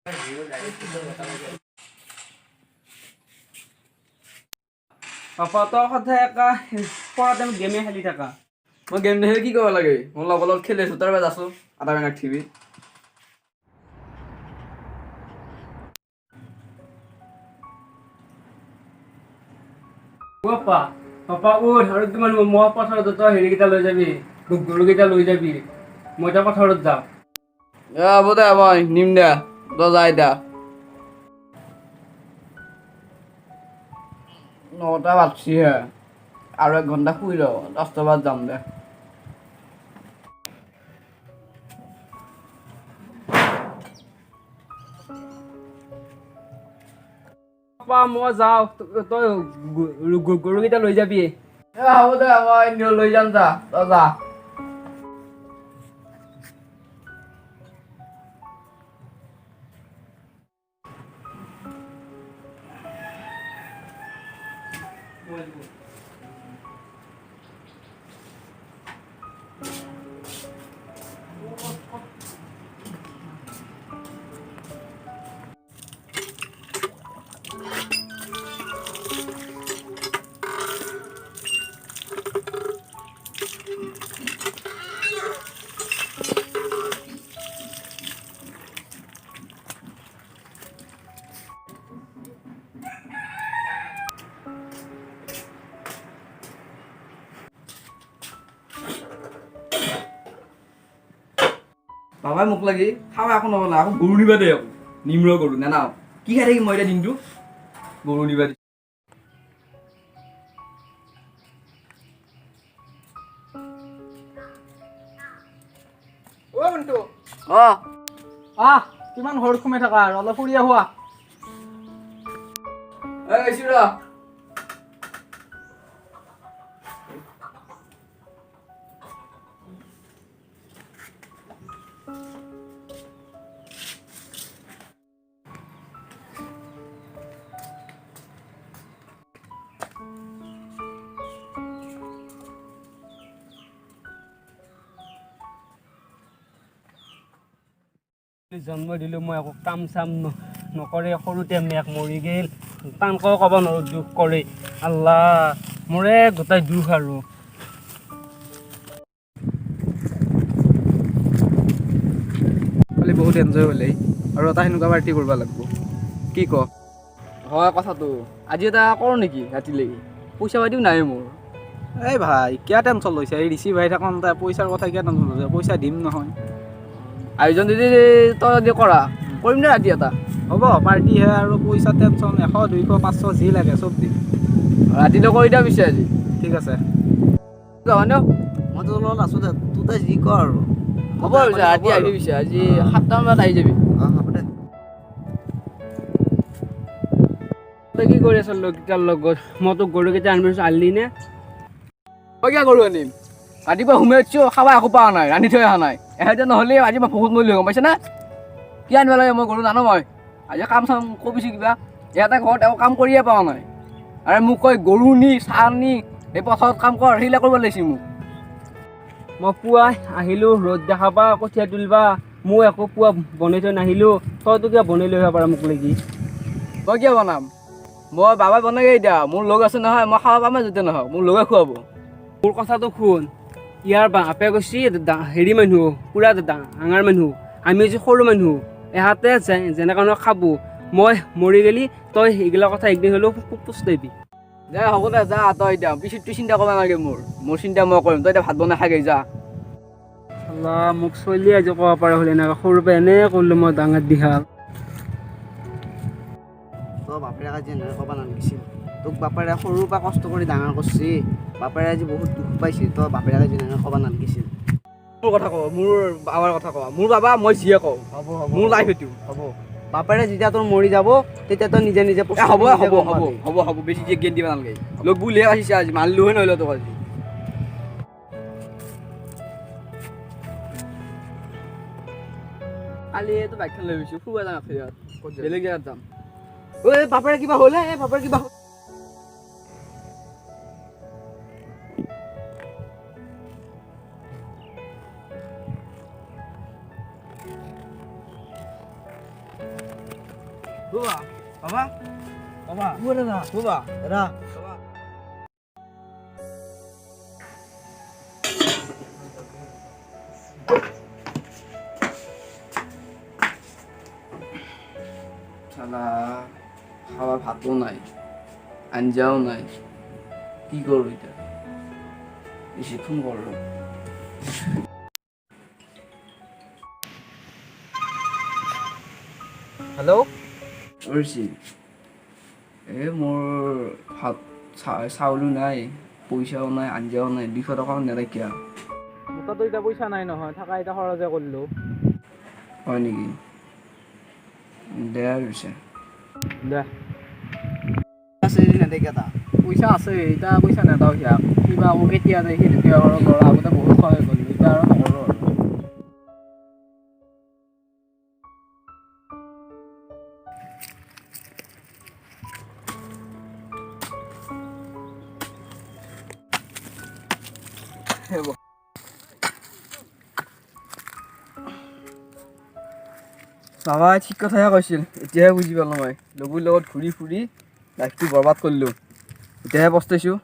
Photo সদায় একা পঢ়া টাইমত গেমে খেলি থাকা। মই গেম নেখেলি কি কৰিব লাগে? মোৰ লগৰ লগত খেলি আছোঁ, তাৰ বাবে আছোঁ আধা ঘণ্টা টিভি। পাপা পাপা উঠ আৰু কিমান মই পথাৰত তই হেৰিকেইটা লৈ যাবি, গৰুকেইটা লৈ যাবি, মই এতিয়া পথাৰত যাম। হ'ব দে, মই নিম দে, তই যা এতিয়া। 9টা বাজছিহে, আৰু 1 ঘণ্টা শুই ল, 10টা বজাত যাম দে। পাপা মই যাওঁ, তই গৰুকেইটা লৈ যাবি। হ'ব দে, মই লৈ যাম, যা তই যা। বাবাই মোক লাগি খাৱা একো নকলা, আকৌ গৰু নিবা দে, আকৌ নিম্ৰ গৰু নেনাও। কি খাই থাকিম মই এতিয়া দিনটো? গৰু নিবা দি অ' মন্টু, অ' কিমান ঘৰত সোমাই থাকা আৰু অলপ ফুৰি আহোৱা। আহিছোঁ ৰ। জন্ম দিলোঁ মই একো কাম চাম নকৰে, সৰুতে মেক মৰি গ'ল, টানকৈ ক'ব নোৱাৰোঁ দুখ কৰি। আল্লাহ মোৰে গোটাই দুখ আৰু। খালি বহুত এনজয় হ'লে আৰু এটা সেনেকুৱা পাৰ্টি কৰিব লাগিব, কি ক? হয় কথাটো, আজি এটা কৰোঁ নেকি ৰাতিলৈকে? পইচা পাতিও নাই মোৰ। এই ভাই কিয় টেনশ্যন লৈছা? এই ৰিচিভ আহি থাকোঁতে পইচাৰ কথা কিয় টেনশ্যন লৈছা? পইচা দিম নহয়। আয়োজন যদি তই যদি কৰা, কৰিম দে ৰাতি এটা। হ'ব পাৰ্টিহে আৰু পইচা টেনশ্যন 100, 200, 500 যি লাগে চব দিম। ৰাতিটো কৰি দিয়া পিছে আজি। ঠিক আছে, হয় ন? মই তোৰ লগত আছোঁ দে, তোৰ যি কৰ আৰু। হ'ব পিছে ৰাতি আহিবি পিছে, আজি 7টা মান বজাত আহি যাবি। অঁ হ'ব দে। তই কি কৰি আছ লগকেইটাৰ লগত? মই তোক গৰুকেইটা আনিব দিছোঁ, আনিলি নে? মই কিয় গৰু আনিম? ৰাতিপুৱা সোমাই উঠিছোঁ, খাবা একো পোৱা নাই, ৰান্ধি থৈ অহা নাই। এহেঁতে নহ'লে আজি মই বহুত মৰিলোঁ, গম পাইছে না? কি আনিব লাগে মই গৰু জানো মই? আজি কাম চাম কবিছোঁ কিবা, ইহঁতে ঘৰত একো কাম কৰিয়ে পোৱা নাই। আৰু মোক কয় গৰু নি, চাহ নি, এই পথাৰত কাম কৰ, সেইবিলাক কৰিব লাগিছে মোক। মই পুৱাই আহিলোঁ, ৰ'দ দেখাবা, কঠীয়া তুলিবা, মই একো পুৱা বনাই থৈ নাহিলোঁ, তইতো কিবা বনাই লৈ আহিব পাৰা মোক লাগি। মই কিয় বনাম? মই বাবাই বনাগে এতিয়া, মোৰ লগ আছে নহয়, মই খাব পামেই যেতিয়া নহওক, মোক লগে খুৱাব। মোৰ কথাটো শুন, ইয়াৰ বাপে কৈছি হেৰি মানুহ, পুৰা ডাঙৰ মানুহ, আমি হৈছে সৰু মানুহ, এহাতে যেনেকৈ খাব, মই মৰি গ'লি তই এইগিলা কথা একদিন হ'লেও পস্তাবি। দে হ'ব দে, যা তই এতিয়া, পিছতটো চিন্তা কৰিব নালাগে মোৰ চিন্তা মই কৰিম, তই এতিয়া ভাত বনাই খাগে যা। আল্লাহ মোক চলি আজি ক'ব পৰা হ'লে এনেকৈ সৰুৰ পৰা এনে কৰিলোঁ মই ডাঙৰ দীঘল। তই বাপেৰে আজি এনেকৈ ক'ব নালাগিছিল, তোক বাপেৰে সৰুৰ পৰা কষ্ট কৰি ডাঙৰ কৰিছে, বাপেৰে আজি বহুত দুখ পাইছে, তই বাপেৰে আজি এনেকৈ ক'ব নালাগিছিল। মোৰ কথা কওঁ, মোৰ বাবাৰ কথা কওঁ, মোৰ বাবা মই যিয়ে কওঁ, হ'ব মোৰ লাইফ এইটো। হ'ব, বাপেৰে যেতিয়া তোৰ মৰি যাব তেতিয়া তই নিজে নিজে হ'ব বেছি জ্ঞান দিব নালাগে, লগ বুলিহে আহিছে আজি, মানিলোহে নহ'লে তোক আজি। কালি এইটো বাইকখন লৈ গৈছোঁ, ফুৰিব যাম বেলেগ জেগাত যাম। ঐ বাপেৰে কিবা হ'ল হে, বাপেৰে কিবা হ'ল। বাবা বাবা বাবা বাবা দাদা শালা খাওয়ার ভাতও নাই আঞ্জাও নাই কি করবো এটা বেশিক্ষণ করলো হেল্ল' অৰিজিত মোৰ ভাত চাউলো নাই পইচাও নাই আঞ্জাও নাই 200 টকাও নেৰাখিয়া মোৰ তাতো এতিয়া পইচা নাই নহয় থাকা এতিয়া খৰচে কৰিলোঁ হয় নেকি দে আৰু পিছে দে আছে নেদেকে এটা পইচা আছে এতিয়া পইচা নেদাও সিয়াক কিবা আকৌ কেতিয়া যায় সি দুখীয়া ঘৰৰ ল'ৰা আগতে বহুত সহায় কৰিলোঁ এতিয়া আৰু নকৰোঁ আৰু বাবা ঠিক কথাহে কৈছিল এতিয়াহে বুজি পালোঁ মই লগৰ লগত ঘূৰি ফুৰি লাইফটো বৰবাদ কৰিলোঁ এতিয়াহে পস্তাইছোঁ